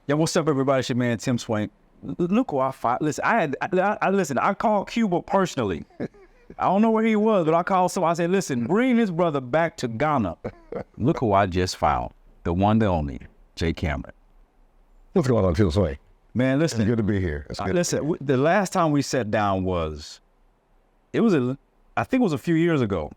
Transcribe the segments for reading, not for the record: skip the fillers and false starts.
Yeah, what's up, everybody? It's your man, Tim Swain. Look who I fought. Listen, I called Cuba personally. I don't know where he was, but I called someone. I said, listen, bring this brother back to Ghana. Look who I just found. The one, the only, Jay Cameron. What's going on, Tim Swain? Man, listen. It's good to be here. It's good. Listen, the last time we sat down I think it was a few years ago.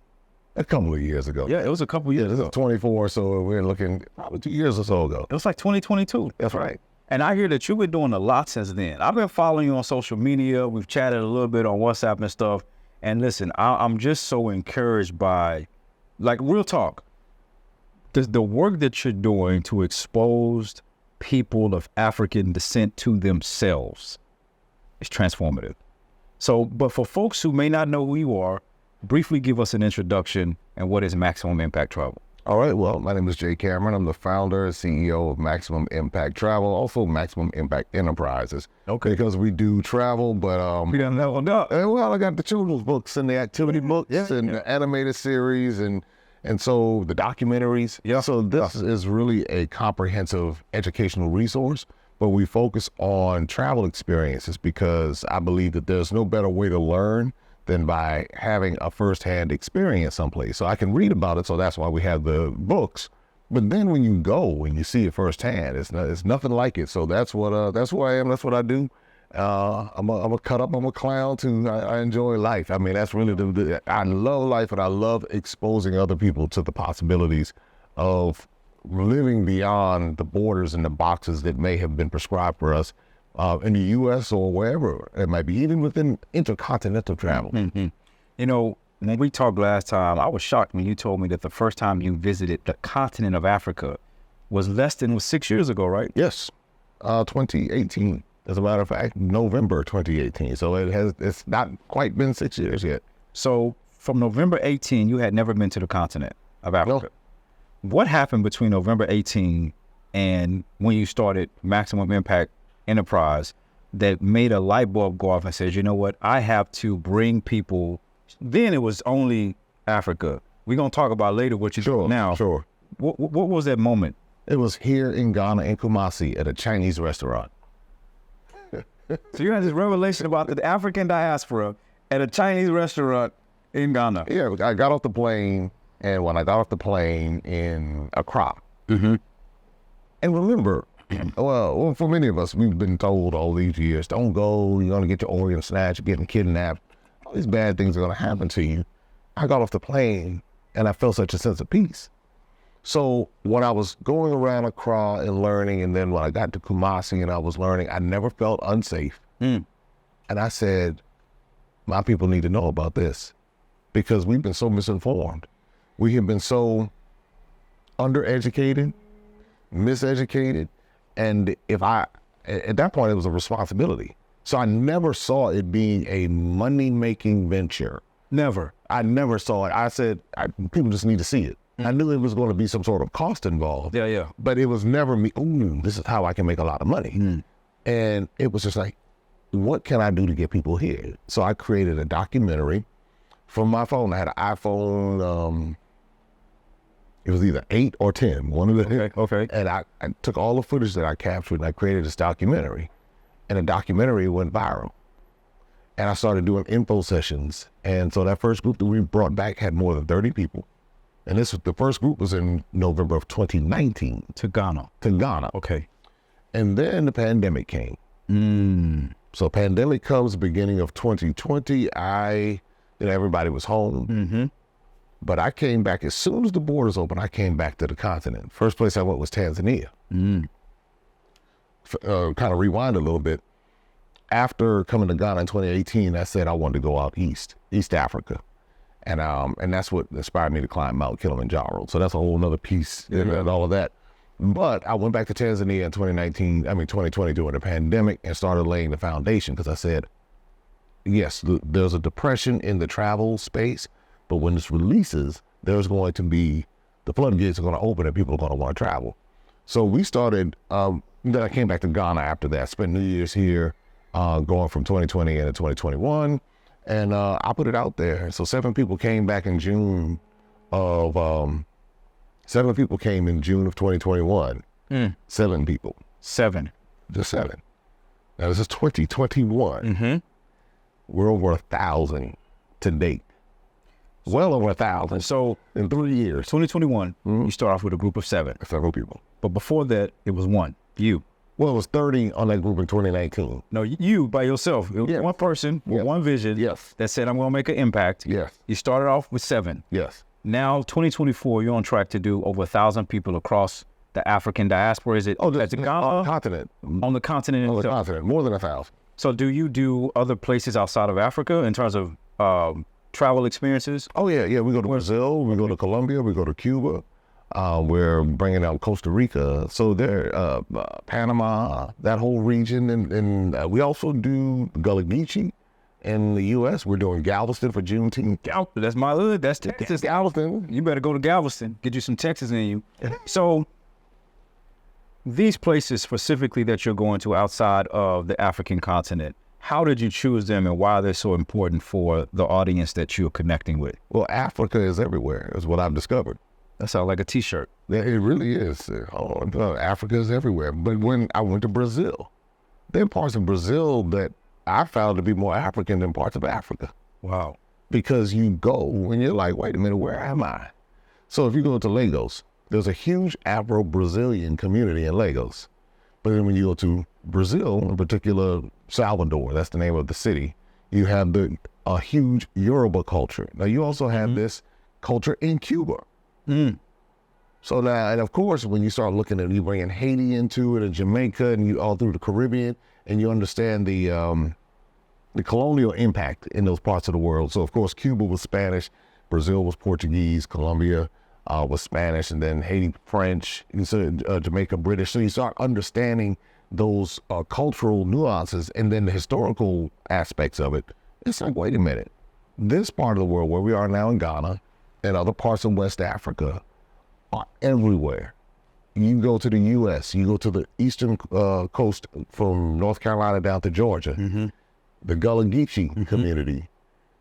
A couple of years ago. Yeah, it was a couple years ago. 24, so we're looking probably 2 years or so ago. It was like 2022. That's right. And I hear that you've been doing a lot since then. I've been following you on social media. We've chatted a little bit on WhatsApp and stuff. And listen, I'm just so encouraged by, like, real talk. The work that you're doing to expose people of African descent to themselves is transformative. So, but for folks who may not know who you are, briefly give us an introduction and what is Maximum Impact Travel. All right. Well, my name is Jay Cameron. I'm the founder and CEO of Maximum Impact Travel, also Maximum Impact Enterprises. Okay. Because we do travel, but We done leveled up. well, I got the children's books and the activity books and the animated series and so the documentaries. Yeah. So this is really a comprehensive educational resource, but we focus on travel experiences because I believe that there's no better way to learn than by having a firsthand experience someplace. So I can read about it, so that's why we have the books. But then when you go and you see it firsthand, it's nothing like it. So that's who I am. That's what I do. I'm a cut up. I'm a clown too. I enjoy life. I mean, that's really I love life, and I love exposing other people to the possibilities of living beyond the borders and the boxes that may have been prescribed for us in the U.S. or wherever it might be, even within intercontinental travel. Mm-hmm. You know, when we talked last time, I was shocked when you told me that the first time you visited the continent of Africa was 6 years ago, right? Yes, 2018. As a matter of fact, November 2018. So it's not quite been 6 years yet. So from November 18, you had never been to the continent of Africa. No. What happened between November 18 and when you started Maximum Impact Enterprise that made a light bulb go off and says, you know what, I have to bring people. Then it was only Africa. We're going to talk about later what you're doing now. Sure. What was that moment? It was here in Ghana, in Kumasi, at a Chinese restaurant. So you had this revelation about the African diaspora at a Chinese restaurant in Ghana. Yeah, I got off the plane, and when I got off the plane in Accra, and remember, well, for many of us, we've been told all these years, don't go, you're going to get your organ snatched, you're getting kidnapped, all these bad things are going to happen to you. I got off the plane, and I felt such a sense of peace. So when I was going around Accra and learning, and then when I got to Kumasi and I was learning, I never felt unsafe. And I said, my people need to know about this because we've been so misinformed. We have been so undereducated, miseducated. And at that point, it was a responsibility. So I never saw it being a money-making venture. Never. I never saw it. I said, people just need to see it. I knew it was going to be some sort of cost involved. Yeah. But it was never me, ooh, this is how I can make a lot of money. And it was just like, what can I do to get people here? So I created a documentary from my phone. I had an iPhone, it was either 8 or 10, one of the. Okay. And I took all the footage that I captured and I created this documentary. And the documentary went viral. And I started doing info sessions. And so that first group that we brought back had more than 30 people. And the first group was in November of 2019. To Ghana. Okay. And then the pandemic came. So pandemic comes beginning of 2020. Everybody was home. But I came back, as soon as the borders opened, I came back to the continent. First place I went was Tanzania. Kind of rewind a little bit. After coming to Ghana in 2018, I said I wanted to go out East Africa. And that's what inspired me to climb Mount Kilimanjaro. So that's a whole nother piece and all of that. But I went back to Tanzania in 2020 during the pandemic and started laying the foundation because I said, yes, there's a depression in the travel space, but when this releases, there's going to be, the floodgates are going to open and people are going to want to travel. So we started, then I came back to Ghana after that, spent New Year's here, going from 2020 into 2021. And I put it out there. So 7 people came back in June of 7 people came in June of 2021. 7 people. 7. Just 7. Now this is 2021. Mm-hmm. We're over 1,000 to date. Well over 1,000. So in 3 years. 2021, you start off with a group of 7. Several people. But before that, it was 1. You. Well, it was 30 on that group in 2019. No, you by yourself. It was Yes. one person with one vision Yes. that said, I'm going to make an impact. Yes. You started off with 7. Yes. Now, 2024, you're on track to do over 1,000 people across the African diaspora. Is it Oh, at the Ghana? continent. On the continent On the itself. continent. More than 1,000. So do you do other places outside of Africa in terms of travel experiences? Oh, yeah. Yeah. We go to Brazil. We go to Colombia. We go to Cuba. We're bringing out Costa Rica. So there, Panama, that whole region. And we also do Gullah Geechee in the U.S. We're doing Galveston for Juneteenth. That's my hood. That's Texas. Galveston. You better go to Galveston. Get you some Texas in you. So these places specifically that you're going to outside of the African continent, how did you choose them and why they're so important for the audience that you're connecting with? Well, Africa is everywhere, is what I've discovered. That sounds like a T-shirt. Yeah, it really is. Africa is everywhere. But when I went to Brazil, there are parts of Brazil that I found to be more African than parts of Africa. Wow. Because you go and you're like, wait a minute, where am I? So if you go to Lagos, there's a huge Afro-Brazilian community in Lagos. But then when you go to Brazil, in particular Salvador, that's the name of the city, you have a huge Yoruba culture. Now you also have this culture in Cuba. So now, and of course, when you start looking at, you bring in Haiti into it, and Jamaica, and you all through the Caribbean, and you understand the colonial impact in those parts of the world. So of course, Cuba was Spanish, Brazil was Portuguese, Colombia was Spanish, and then Haiti French, and so Jamaica British. So you start understanding those cultural nuances, and then the historical aspects of it. It's like, wait a minute, this part of the world where we are now in Ghana and other parts of West Africa are everywhere. You go to the U.S., you go to the eastern coast from North Carolina down to Georgia, the Gullah Geechee community.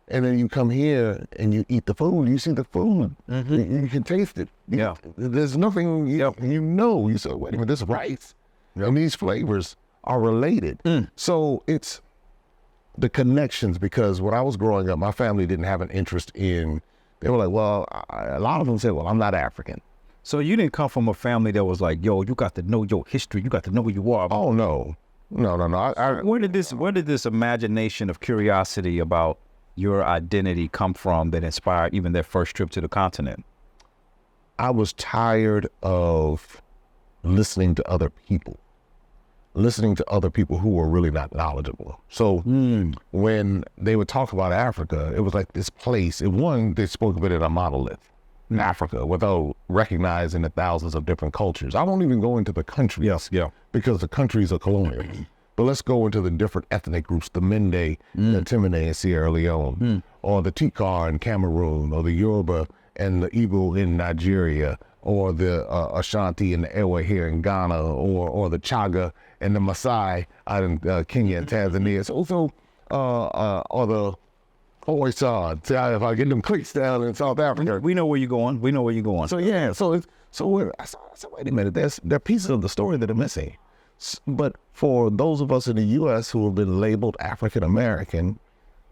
And then you come here and you eat the food, you see the food, you can taste it. There's nothing, you know, you say, wait a minute, this rice and these flavors are related. So it's the connections, because when I was growing up, my family didn't have an interest in, they were like, well, a lot of them said, well, I'm not African. So you didn't come from a family that was like, yo, you got to know your history. You got to know who you are. Oh, no. Where did this imagination of curiosity about your identity come from that inspired even their first trip to the continent? I was tired of listening to other people who were really not knowledgeable. So when they would talk about Africa, it was like this place. They spoke of it as a monolith, Africa, without recognizing the thousands of different cultures. I won't even go into the countries, because the countries are colonial. But let's go into the different ethnic groups, the Mende, the Timene in Sierra Leone, or the Tikar in Cameroon, or the Yoruba and the Igbo in Nigeria, or the Ashanti and the Ewe here in Ghana, or the Chaga and the Maasai out in Kenya and Tanzania. So or the Khoisan, if I get them cliques down in South Africa. We know where you're going. So yeah, so I said, wait a minute, there are pieces of the story that are missing. But for those of us in the U.S. who have been labeled African American,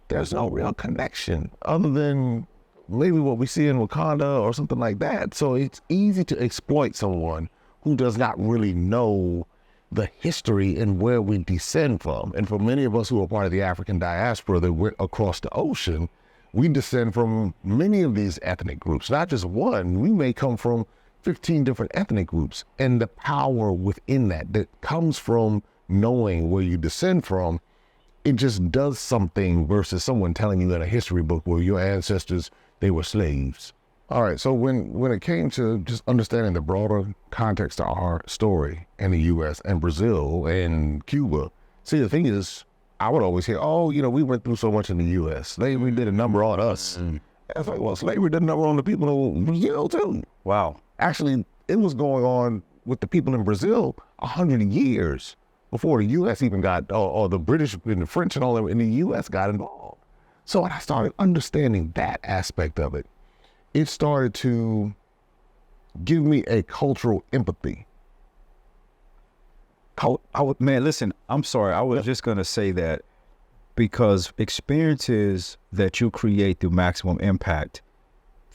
there's no real connection other than maybe what we see in Wakanda or something like that. So it's easy to exploit someone who does not really know the history and where we descend from. And for many of us who are part of the African diaspora that went across the ocean, we descend from many of these ethnic groups, not just one. We may come from 15 different ethnic groups, and the power within that comes from knowing where you descend from, it just does something versus someone telling you in a history book where your ancestors, they were slaves. All right, so when it came to just understanding the broader context of our story in the U.S. and Brazil and Cuba, see, the thing is, I would always hear, oh, we went through so much in the U.S. Slavery did a number on us. It's like, well, slavery did a number on the people in Brazil, too. Wow. Actually, it was going on with the people in Brazil 100 years before the U.S. even got, or the British and the French and all that in the U.S. got involved. So when I started understanding that aspect of it, it started to give me a cultural empathy Man, listen, I'm sorry. I was just going to say that because experiences that you create through maximum impact,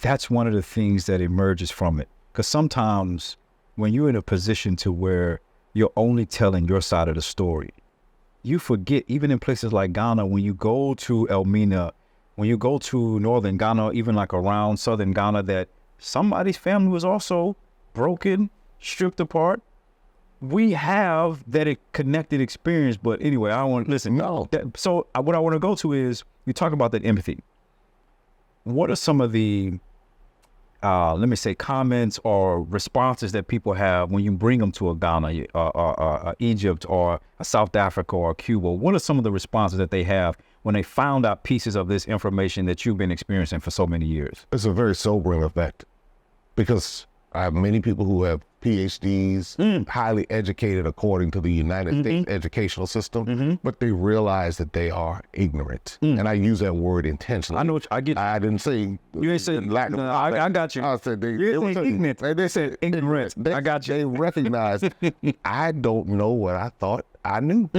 that's one of the things that emerges from it. Because sometimes when you're in a position to where you're only telling your side of the story, you forget, even in places like Ghana, when you go to Elmina, when you go to northern Ghana, even like around southern Ghana, that somebody's family was also broken, stripped apart. We have that connected experience, but anyway, I don't want to listen. No. So what I want to go to is, you talk about that empathy. What are some of the, let me say, comments or responses that people have when you bring them to a Ghana, Egypt, or a South Africa, or Cuba? What are some of the responses that they have when they found out pieces of this information that you've been experiencing for so many years? It's a very sobering effect, because I have many people who have PhDs, highly educated according to the United States educational system, but they realize that they are ignorant. And I use that word intentionally. I know I get. I didn't say You ain't saying lack of. no, I got you. I said You're saying ignorant. They said ignorant. I got you. They recognize I don't know what I thought I knew.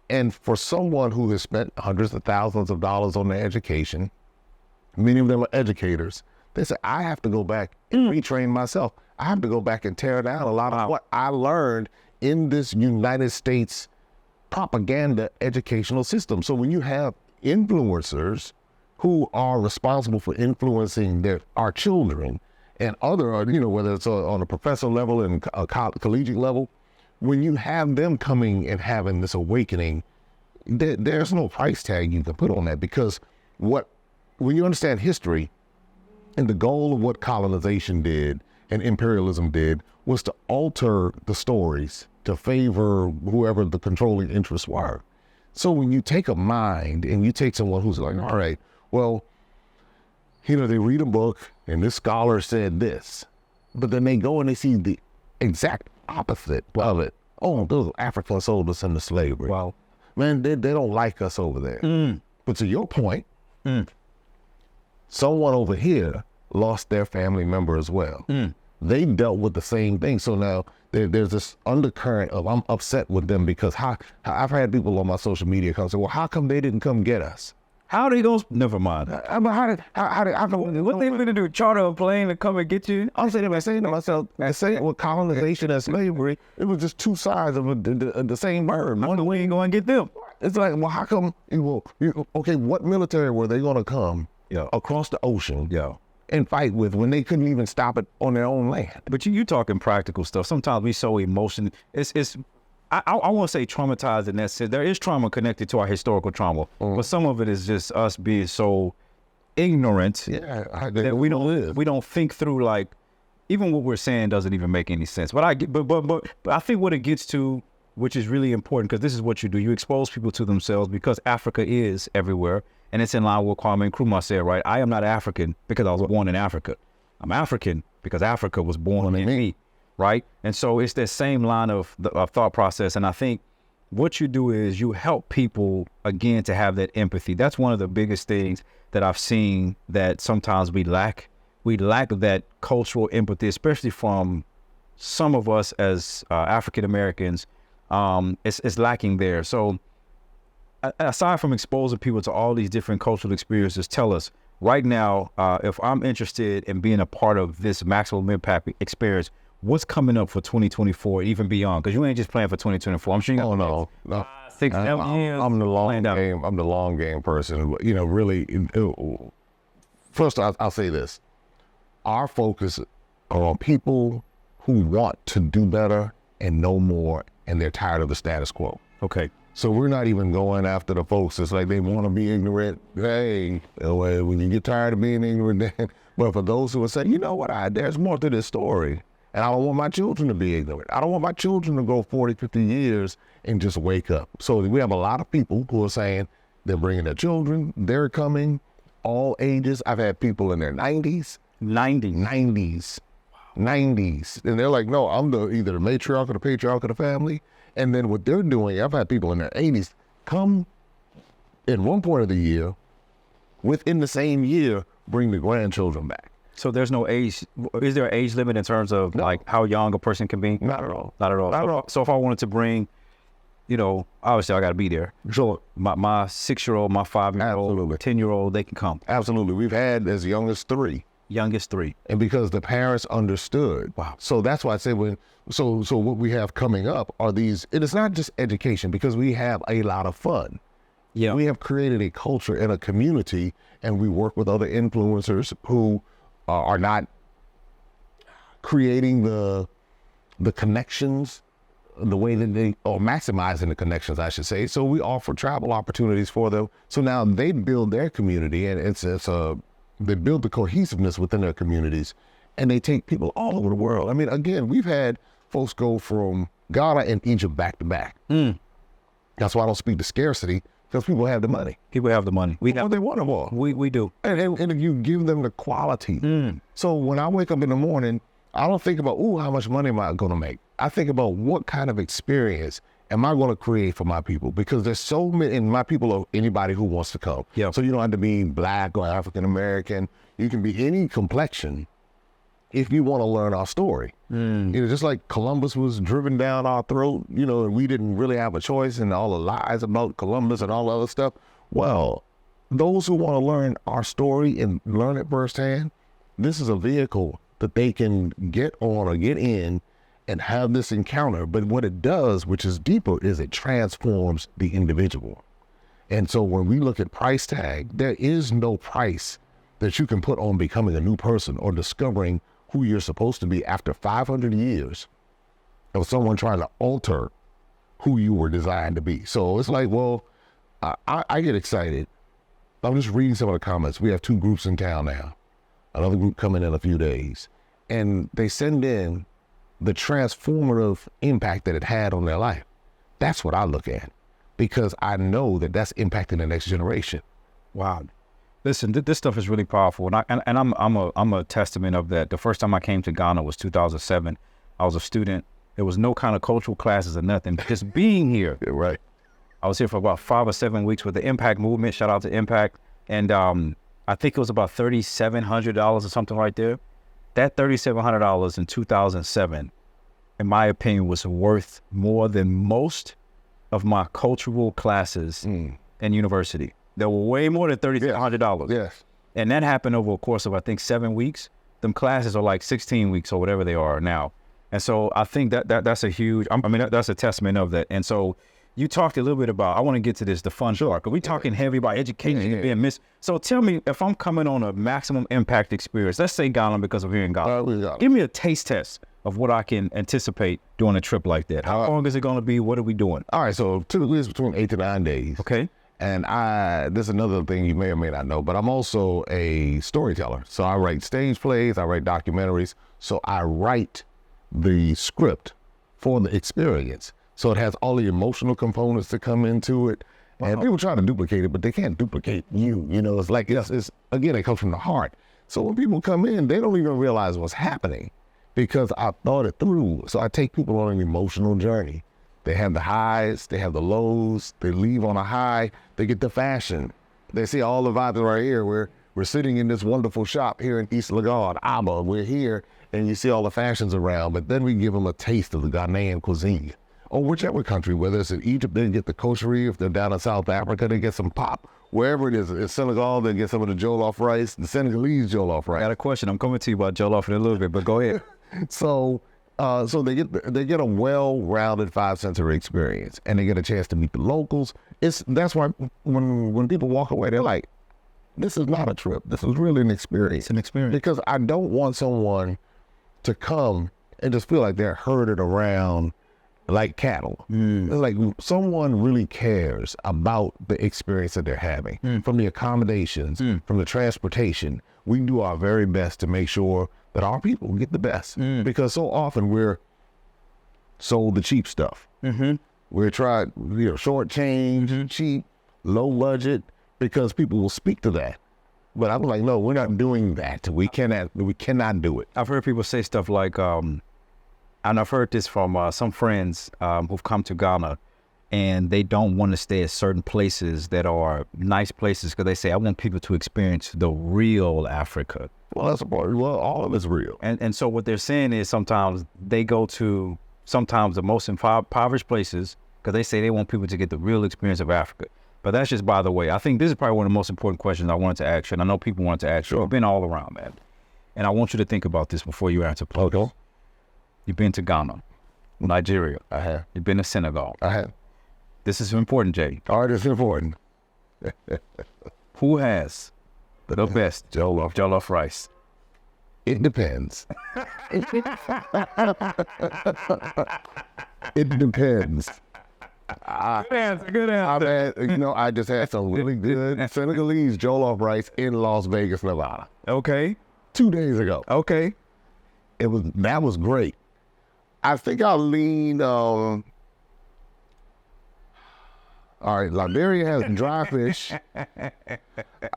And for someone who has spent hundreds of thousands of dollars on their education, many of them are educators, they say, I have to go back and retrain myself. I have to go back and tear down a lot of what I learned in this United States propaganda educational system. So when you have influencers who are responsible for influencing our children and other, whether it's on a professional level and a collegiate level, when you have them coming and having this awakening, there's no price tag you can put on that, because when you understand history, and the goal of what colonization did and imperialism did was to alter the stories to favor whoever the controlling interests were. So when you take a mind and you take someone who's like, all right, well, they read a book and this scholar said this, but then they go and they see the exact opposite of it. Oh, those Africans sold us into slavery. Wow. Man, they don't like us over there. But to your point, someone over here lost their family member as well. They dealt with the same thing. So now there's this undercurrent of, I'm upset with them because I've had people on my social media come say, well, how come they didn't come get us? How they gonna, never mind. What they gonna do, charter a plane to come and get you? I'm saying to myself, with colonization and slavery, it was just two sides of the same bird. One way ain't gonna get them. It's like, well, how come, okay, what military were they gonna come across the ocean and fight with when they couldn't even stop it on their own land? But you talking practical stuff. Sometimes we so emotional. I won't say traumatized in that sense. There is trauma connected to our historical trauma, but some of it is just us being so ignorant that we don't think through, like, even what we're saying doesn't even make any sense. But I think what it gets to, which is really important, because this is what you do. You expose people to themselves, because Africa is everywhere. And it's in line with what Kwame Nkrumah said, right? I am not African because I was born in Africa. I'm African because Africa was born in me, right? And so it's that same line of thought process. And I think what you do is you help people, again, to have that empathy. That's one of the biggest things that I've seen that sometimes we lack. We lack that cultural empathy, especially from some of us as African Americans. It's lacking there. So aside from exposing people to all these different cultural experiences, tell us right now, if I'm interested in being a part of this maximum impact experience, what's coming up for 2024, even beyond? Because you ain't just playing for 2024. I'm sure you. Oh no. 6 years. I'm the long game. I'm the long game person. Really. First, I'll say this: our focus are on people who want to do better and know more, and they're tired of the status quo. Okay. So we're not even going after the folks that's like they want to be ignorant. Hey, when you get tired of being ignorant, then. But for those who are saying, you know what, there's more to this story, and I don't want my children to be ignorant. I don't want my children to go 40, 50 years and just wake up. So we have a lot of people who are saying they're bringing their children, they're coming, all ages. I've had people in their 90s. 90s. And they're like, no, I'm either the matriarch or the patriarch of the family. And then what they're doing, I've had people in their 80s come at one point of the year, within the same year, bring the grandchildren back. So there's no age. Is there an age limit in terms of like how young a person can be? Not at all. Not at all. Not at all. So if I wanted to bring, obviously I got to be there. Sure. My 6-year-old, my 5-year-old, Absolutely. 10-year-old, they can come. Absolutely. We've had as young as 3. Youngest 3. And because the parents understood. Wow. So that's why I said so what we have coming up are these, and it's not just education, because we have a lot of fun. Yeah. We have created a culture and a community, and we work with other influencers who are not creating the connections the way that or maximizing the connections, I should say. So we offer travel opportunities for them. So now they build their community, and they build the cohesiveness within their communities, and they take people all over the world. I mean, again, we've had folks go from Ghana and Egypt back to back. That's why I don't speak to scarcity, because people have the money. People have the money. What they want them all. We do. And if you give them the quality. So when I wake up in the morning, I don't think about, how much money am I going to make? I think about what kind of experience am I going to create for my people? Because there's so many, and my people are anybody who wants to come. Yeah. So you don't have to be Black or African American. You can be any complexion if you want to learn our story. Just like Columbus was driven down our throat, and we didn't really have a choice, and all the lies about Columbus and all the other stuff. Well, those who want to learn our story and learn it firsthand, this is a vehicle that they can get on or get in and have this encounter. But what it does, which is deeper, is it transforms the individual. And so when we look at price tag, there is no price that you can put on becoming a new person or discovering who you're supposed to be after 500 years of someone trying to alter who you were designed to be. So it's like, well, I get excited. I'm just reading some of the comments. We have 2 groups in town now. Another group coming in a few days. And they send in the transformative impact that it had on their life. That's what I look at, because I know that that's impacting the next generation. Wow. Listen, this stuff is really powerful, and I'm a testament of that. The first time I came to Ghana was 2007. I was a student. There was no kind of cultural classes or nothing. Just being here. Yeah, right. I was here for about 5 or 7 weeks with the Impact movement. Shout out to Impact. And I think it was about $3,700 or something right there. That $3,700 in 2007, in my opinion, was worth more than most of my cultural classes in university. They were way more than $3,700. Yes. And that happened over a course of, I think, 7 weeks. Them classes are like 16 weeks or whatever they are now. And so I think that's a huge, that's a testament of that. And so you talked a little bit about, I want to get to this, the fun part, because we're talking heavy about education being missed. So tell me, if I'm coming on a maximum impact experience, let's say Ghana, because I'm here in Ghana, give me a taste test of what I can anticipate doing a trip like that. How long is it going to be? What are we doing? All right, so typically it's between 8 to 9 days. Okay. And this is another thing you may or may not know, but I'm also a storyteller. So I write stage plays, I write documentaries. So I write the script for the experience. So it has all the emotional components that come into it. And people try to duplicate it, but they can't duplicate you. It's like, it's again, it comes from the heart. So when people come in, they don't even realize what's happening because I thought it through. So I take people on an emotional journey. They have the highs, they have the lows, they leave on a high, they get the fashion. They see all the vibes right here. We're sitting in this wonderful shop here in East Lagard, Abba. We're here, and you see all the fashions around, but then we give them a taste of the Ghanaian cuisine. Or whichever country, whether it's in Egypt, they get the koshery. If they're down in South Africa, they get some pop. Wherever it is, in Senegal, they get some of the jollof rice, the Senegalese jollof rice. I got a question. I'm coming to you about jollof in a little bit, but go ahead. So they get a well-rounded 5-sensory experience, and they get a chance to meet the locals. That's why when people walk away, they're like, "This is not a trip. This is really an experience." It's an experience. Because I don't want someone to come and just feel like they're herded around like cattle. It's like someone really cares about the experience that they're having, from the accommodations, from the transportation. We do our very best to make sure that our people get the best, because so often we're sold the cheap stuff. We're tried, short change, cheap, low budget, because people will speak to that. But I'm like, no, we're not doing that. We cannot do it. I've heard people say stuff like, and I've heard this from some friends who've come to Ghana, and they don't want to stay at certain places that are nice places because they say, I want people to experience the real Africa. Well, that's a part. Well, all of it's real. And so what they're saying is sometimes they go to sometimes the most impoverished places because they say they want people to get the real experience of Africa. But that's just by the way. I think this is probably one of the most important questions I wanted to ask you, and I know people wanted to ask you. Sure. You've been all around, man. And I want you to think about this before you answer, please. Okay. You've been to Ghana, Nigeria. I have. You've been to Senegal. I have. This is important, Jay. All right, it's important. Who has the best jollof rice? It depends. It depends. Good answer. I just had some really good Senegalese jollof rice in Las Vegas, Nevada. Okay. 2 days ago. Okay. That was great. I think I'll lean on. All right, Liberia has dry fish.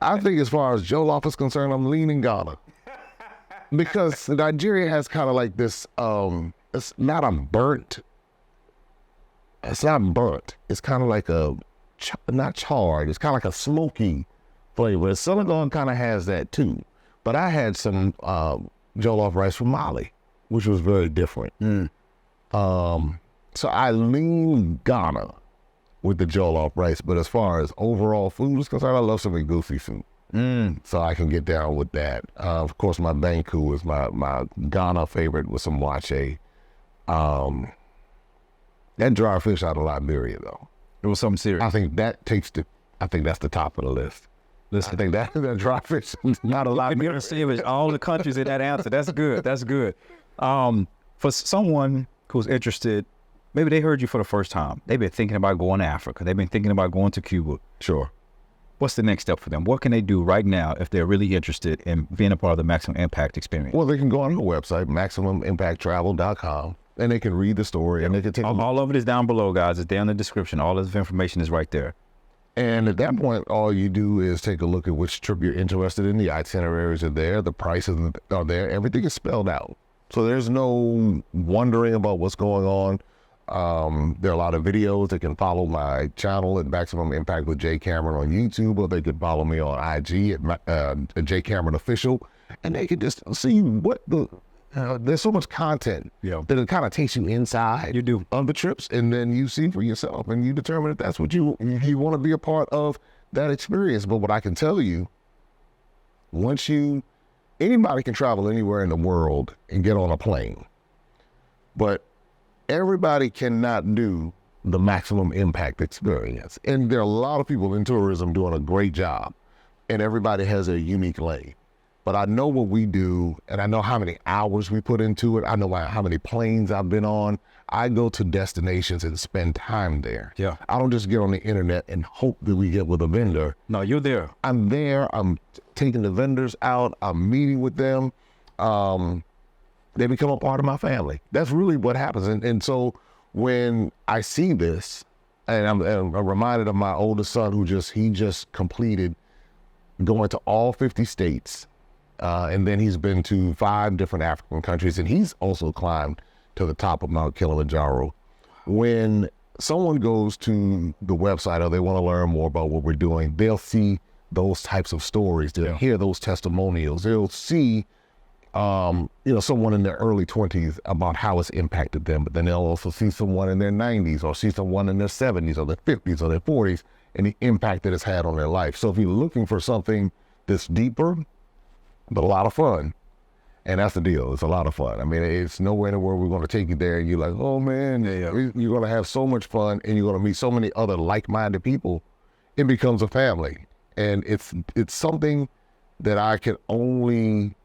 I think as far as jollof is concerned, I'm leaning Ghana. Because Nigeria has kind of like this, it's not burnt. It's kind of like not charred. It's kind of like a smoky flavor. Senegal kind of has that too. But I had some jollof rice from Mali, which was very different. So I lean Ghana with the jollof rice. But as far as overall food is concerned, I love some egusi soup. So I can get down with that. Of course, my banku is my Ghana favorite with some wache. That dry fish out of Liberia, though. It was something serious. I think that's the top of the list. Listen, I think that dry fish is not a Liberia. all the countries in that answer. That's good. That's good. For someone who's interested, maybe they heard you for the first time. They've been thinking about going to Africa. They've been thinking about going to Cuba. Sure. What's the next step for them? What can they do right now if they're really interested in being a part of the Maximum Impact experience? Well, they can go on the website, MaximumImpactTravel.com, and they can read the story, and they can take all of it is down below, guys. It's down in the description. All of the information is right there. And at that point, all you do is take a look at which trip you're interested in. The itineraries are there. The prices are there. Everything is spelled out. So there's no wondering about what's going on. There are a lot of videos. They can follow my channel at Maximum Impact with Jay Cameron on YouTube, or they could follow me on IG at Jay Cameron Official, and they can just see what there's so much content that it kind of takes you inside of the trips, and then you see for yourself, and you determine if that's what you want to be a part of that experience. But what I can tell you, anybody can travel anywhere in the world and get on a plane, but everybody cannot do the maximum impact experience. And there are a lot of people in tourism doing a great job, and everybody has a unique lane. But I know what we do, and I know how many hours we put into it. I know how many planes I've been on. I go to destinations and spend time there. Yeah. I don't just get on the internet and hope that we get with a vendor. No, you're there. I'm there. I'm taking the vendors out. I'm meeting with them. They become a part of my family. That's really what happens. And so when I see this, and I'm reminded of my oldest son he just completed going to all 50 states. And then he's been to 5 different African countries, and he's also climbed to the top of Mount Kilimanjaro. When someone goes to the website or they want to learn more about what we're doing, they'll see those types of stories. They'll hear those testimonials. They'll see someone in their early 20s about how it's impacted them, but then they'll also see someone in their 90s or see someone in their 70s or their 50s or their 40s and the impact that it's had on their life. So if you're looking for something that's deeper, but a lot of fun, and that's the deal, it's a lot of fun. I mean, it's nowhere in the world we're going to take you there and you're like, oh man, you're going to have so much fun and you're going to meet so many other like-minded people. It becomes a family, and it's something that I can only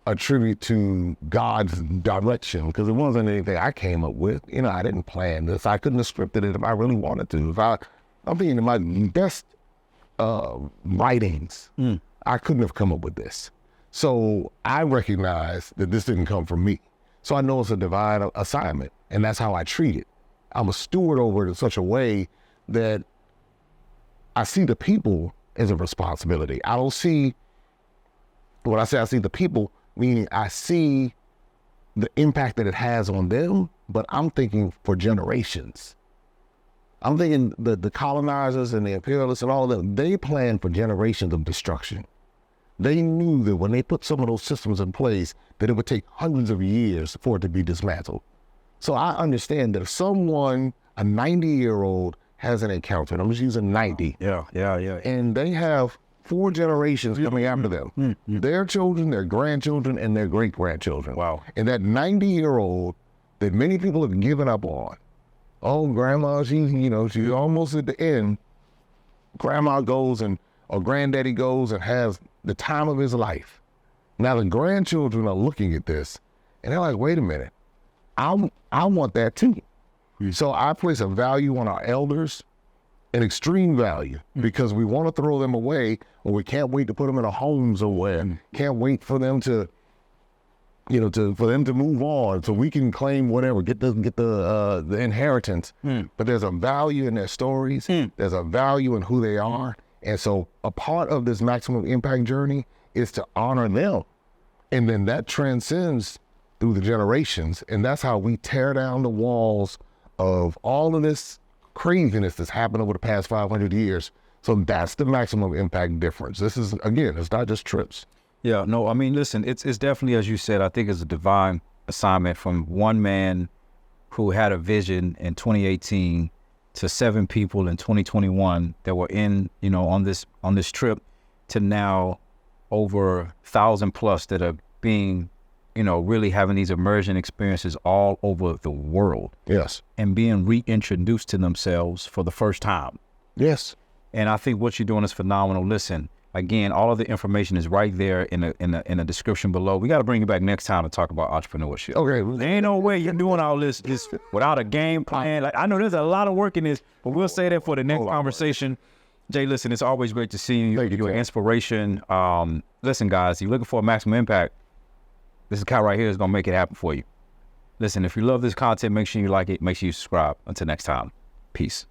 attribute to God's direction, because it wasn't anything I came up with. I didn't plan this. I couldn't have scripted it if I really wanted to. If I'm being in my best writings, I couldn't have come up with this. So I recognize that this didn't come from me. So I know it's a divine assignment, and that's how I treat it. I'm a steward over it in such a way that I see the people as a responsibility. I don't see, when I say I see the people, meaning I see the impact that it has on them, but I'm thinking for generations. I'm thinking the colonizers and the imperialists and all of them, they planned for generations of destruction. They knew that when they put some of those systems in place, that it would take hundreds of years for it to be dismantled. So I understand that if someone, a 90-year-old, has an encounter, and I'm just using 90. Yeah. And they have 4 generations coming after them. Their children, their grandchildren, and their great-grandchildren. Wow. And that 90-year-old that many people have given up on. Oh, grandma, she's almost at the end. Grandma goes or granddaddy goes and has the time of his life. Now the grandchildren are looking at this and they're like, wait a minute, I want that too. So I place a value on our elders, an extreme value, because we want to throw them away, or we can't wait to put them in a home somewhere. Can't wait for them to, for them to move on so we can claim whatever, get the inheritance. But there's a value in their stories. There's a value in who they are. And so a part of this maximum impact journey is to honor them. And then that transcends through the generations. And that's how we tear down the walls of all of this craziness that's happened over the past 500 years. So that's the maximum impact difference. This is, again, it's not just trips. Yeah, no, I mean, listen, it's definitely, as you said, I think it's a divine assignment from one man who had a vision in 2018 to 7 people in 2021 that were in, on this trip, to now over 1,000 plus that are being, really having these immersion experiences all over the world. Yes. And being reintroduced to themselves for the first time. Yes. And I think what you're doing is phenomenal. Listen, again, all of the information is right there in the description below. We got to bring you back next time to talk about entrepreneurship. Okay. There ain't no way you're doing all this without a game plan. Like, I know there's a lot of work in this, but we'll say that for the next conversation. Jay, listen, it's always great to see you. Thank you, You're an Tim. inspiration. Listen, guys, you're looking for a maximum impact. This guy right here is going to make it happen for you. Listen, if you love this content, make sure you like it. Make sure you subscribe. Until next time, peace.